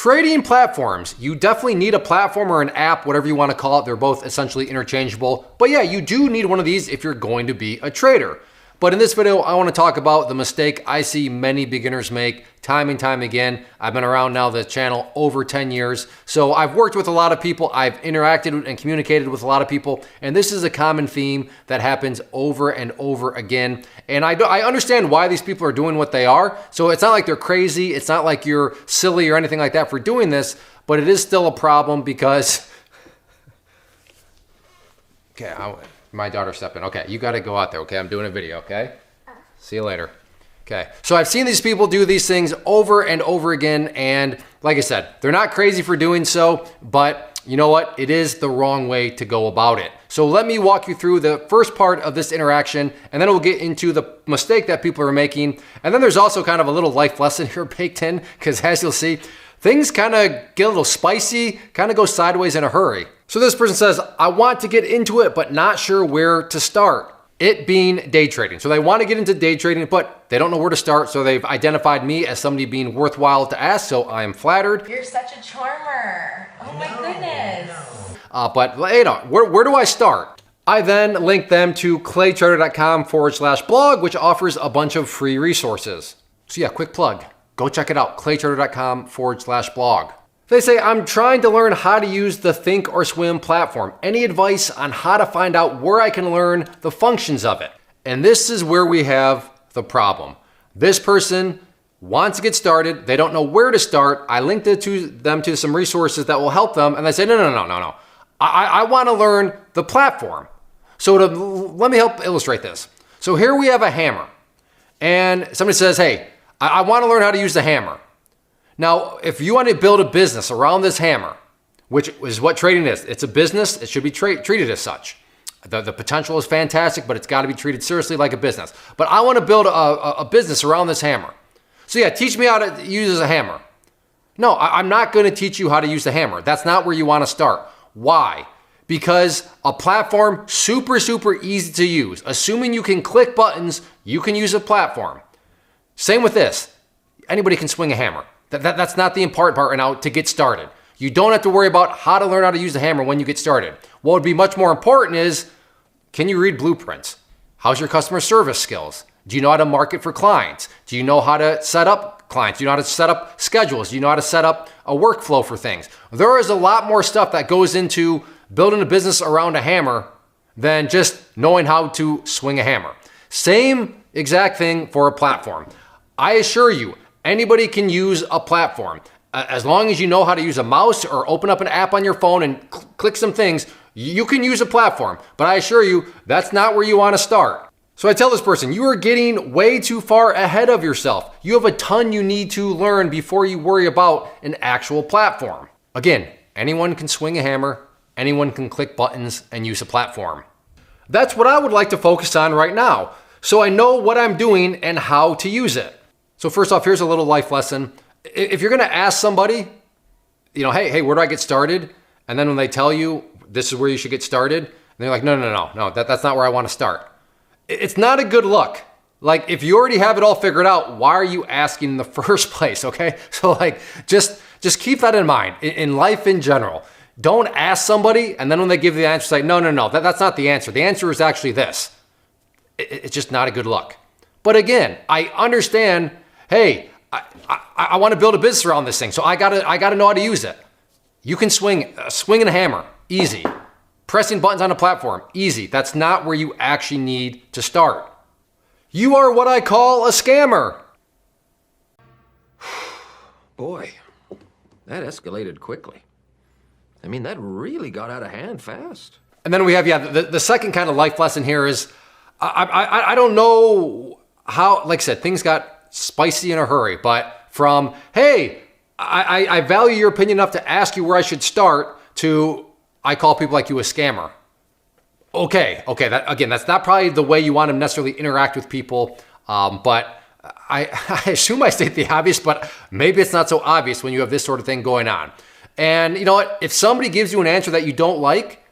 Trading platforms. You definitely need a platform or an app, whatever you want to call it. They're both essentially interchangeable. But yeah, you do need one of these if you're going to be a trader. But in this video, I want to talk about the mistake I see many beginners make time and time again. I've been around now the channel over 10 years. So I've worked with a lot of people. I've interacted and communicated with a lot of people. And this is a common theme that happens over and over again. And I understand why these people are doing what they are. So it's not like they're crazy. It's not like you're silly or anything like that for doing this. But it is still a problem because... Okay, my daughter stepped in. Okay, you got to go out there. Okay, I'm doing a video. Okay, see you later. Okay, so I've seen these people do these things over and over again, and like I said, they're not crazy for doing so, but you know what? It is the wrong way to go about it. So let me walk you through the first part of this interaction, and then we'll get into the mistake that people are making. And then there's also kind of a little life lesson here baked in, because as you'll see, things kind of get a little spicy, kind of go sideways in a hurry. So this person says, I want to get into it, but not sure where to start. It being day trading. So they want to get into day trading, but they don't know where to start. So they've identified me as somebody being worthwhile to ask. So I am flattered. You're such a charmer. Oh my goodness. But you know, where do I start? I then link them to claytrader.com/blog, which offers a bunch of free resources. So yeah, quick plug. Go check it out, claytrader.com/blog. They say, I'm trying to learn how to use the Think or Swim platform. Any advice on how to find out where I can learn the functions of it? And this is where we have the problem. This person wants to get started. They don't know where to start. I linked them to some resources that will help them. And they say, no. I want to learn the platform. So let me help illustrate this. So here we have a hammer. And somebody says, hey, I want to learn how to use the hammer. Now, if you want to build a business around this hammer, which is what trading is, it's a business, it should be treated as such. The potential is fantastic, but it's got to be treated seriously like a business. But I want to build a business around this hammer. So yeah, teach me how to use a hammer. No, I'm not going to teach you how to use the hammer. That's not where you want to start. Why? Because a platform, super easy to use. Assuming you can click buttons, you can use a platform. Same with this. Anybody can swing a hammer. That's not the important part right now to get started. You don't have to worry about how to learn how to use the hammer when you get started. What would be much more important is, can you read blueprints? How's your customer service skills? Do you know how to market for clients? Do you know how to set up clients? Do you know how to set up schedules? Do you know how to set up a workflow for things? There is a lot more stuff that goes into building a business around a hammer than just knowing how to swing a hammer. Same exact thing for a platform. I assure you, anybody can use a platform. As long as you know how to use a mouse or open up an app on your phone and click some things, you can use a platform. But I assure you, that's not where you want to start. So I tell this person, you are getting way too far ahead of yourself. You have a ton you need to learn before you worry about an actual platform. Again, anyone can swing a hammer, anyone can click buttons and use a platform. That's what I would like to focus on right now, so I know what I'm doing and how to use it. So first off, here's a little life lesson. If you're gonna ask somebody, you know, hey, where do I get started? And then when they tell you this is where you should get started, and they're like, no, that's not where I wanna start. It's not a good look. Like, if you already have it all figured out, why are you asking in the first place, okay? So like, just keep that in mind. In life in general, don't ask somebody, and then when they give you the answer, say, no, that's not the answer. The answer is actually this. It's just not a good look. But again, I understand, hey, I want to build a business around this thing, so I gotta know how to use it. You can swing a hammer, easy. Pressing buttons on a platform, easy. That's not where you actually need to start. You are what I call a scammer. Boy, that escalated quickly. I mean, that really got out of hand fast. And then we have, the second kind of life lesson here is, I don't know how, like I said, things got spicy in a hurry, but from, hey, I value your opinion enough to ask you where I should start, to I call people like you a scammer. Okay, that's not probably the way you want to necessarily interact with people, but I assume I state the obvious, but maybe it's not so obvious when you have this sort of thing going on. And you know what? If somebody gives you an answer that you don't like,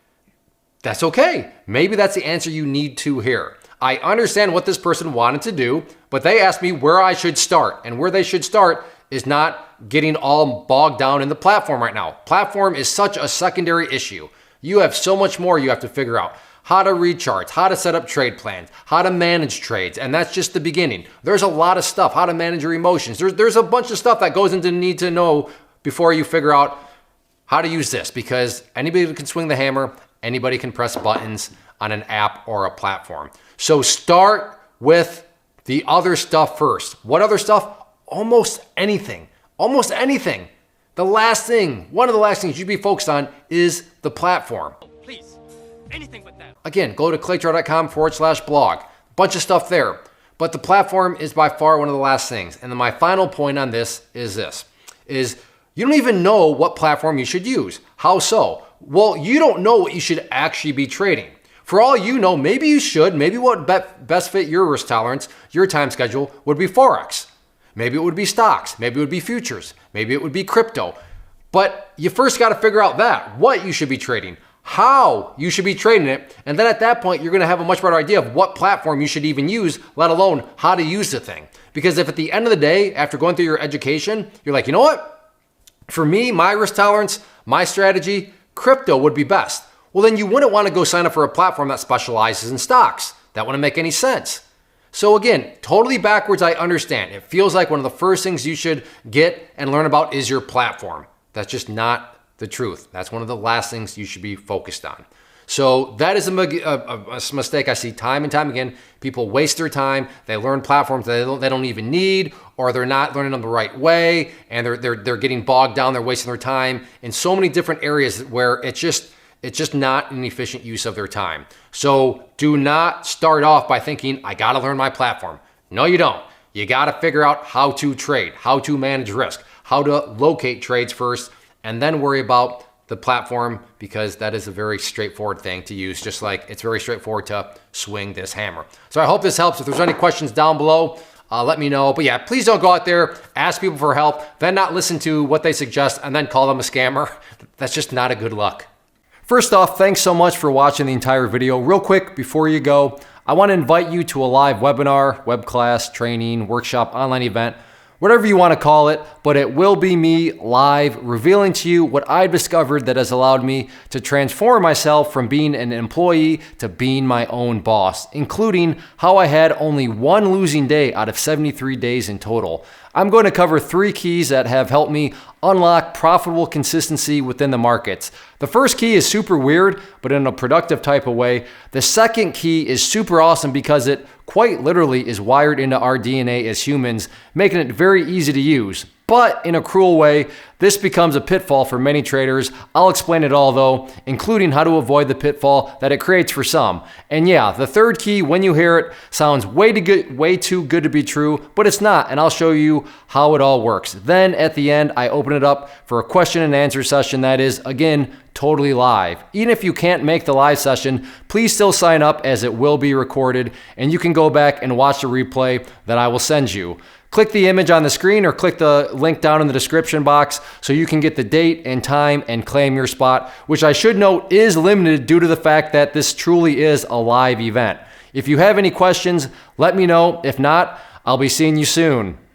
that's okay. Maybe that's the answer you need to hear. I understand what this person wanted to do, but they asked me where I should start, and where they should start is not getting all bogged down in the platform right now. Platform is such a secondary issue. You have so much more you have to figure out. How to read charts, how to set up trade plans, how to manage trades, and that's just the beginning. There's a lot of stuff, how to manage your emotions. There's a bunch of stuff that goes into need to know before you figure out how to use this, because anybody can swing the hammer, anybody can press buttons on an app or a platform. So start with the other stuff first. What other stuff? Almost anything. Almost anything. The last thing, one of the last things you'd be focused on is the platform. Please, anything but that. Again, go to claytrader.com/blog. Bunch of stuff there. But the platform is by far one of the last things. And then my final point on this is you don't even know what platform you should use. How so? Well, you don't know what you should actually be trading. For all you know, maybe you should, maybe what best fit your risk tolerance, your time schedule would be Forex. Maybe it would be stocks, maybe it would be futures, maybe it would be crypto. But you first got to figure out what you should be trading, how you should be trading it, and then at that point, you're going to have a much better idea of what platform you should even use, let alone how to use the thing. Because if at the end of the day, after going through your education, you're like, you know what? For me, my risk tolerance, my strategy, crypto would be best. Well, then you wouldn't want to go sign up for a platform that specializes in stocks. That wouldn't make any sense. So again, totally backwards, I understand. It feels like one of the first things you should get and learn about is your platform. That's just not the truth. That's one of the last things you should be focused on. So that is a mistake I see time and time again. People waste their time. They learn platforms they don't even need, or they're not learning them the right way, and they're getting bogged down. They're wasting their time in so many different areas where it's just not an efficient use of their time. So do not start off by thinking, I gotta learn my platform. No, you don't. You gotta figure out how to trade, how to manage risk, how to locate trades first, and then worry about the platform, because that is a very straightforward thing to use, just like it's very straightforward to swing this hammer. So I hope this helps. If there's any questions down below, let me know. But yeah, please don't go out there, ask people for help, then not listen to what they suggest, and then call them a scammer. That's just not a good look. First off, thanks so much for watching the entire video. Real quick, before you go, I want to invite you to a live webinar, web class, training, workshop, online event, whatever you want to call it, but it will be me live revealing to you what I've discovered that has allowed me to transform myself from being an employee to being my own boss, including how I had only one losing day out of 73 days in total. I'm going to cover 3 keys that have helped me unlock profitable consistency within the markets. The first key is super weird, but in a productive type of way. The second key is super awesome because it quite literally is wired into our DNA as humans, making it very easy to use. But in a cruel way, this becomes a pitfall for many traders. I'll explain it all though, including how to avoid the pitfall that it creates for some. And yeah, the third key, when you hear it, sounds way too good to be true, but it's not, and I'll show you how it all works. Then at the end, I open it up for a question and answer session that is, again, totally live. Even if you can't make the live session, please still sign up as it will be recorded, and you can go back and watch the replay that I will send you. Click the image on the screen or click the link down in the description box so you can get the date and time and claim your spot, which I should note is limited due to the fact that this truly is a live event. If you have any questions, let me know. If not, I'll be seeing you soon.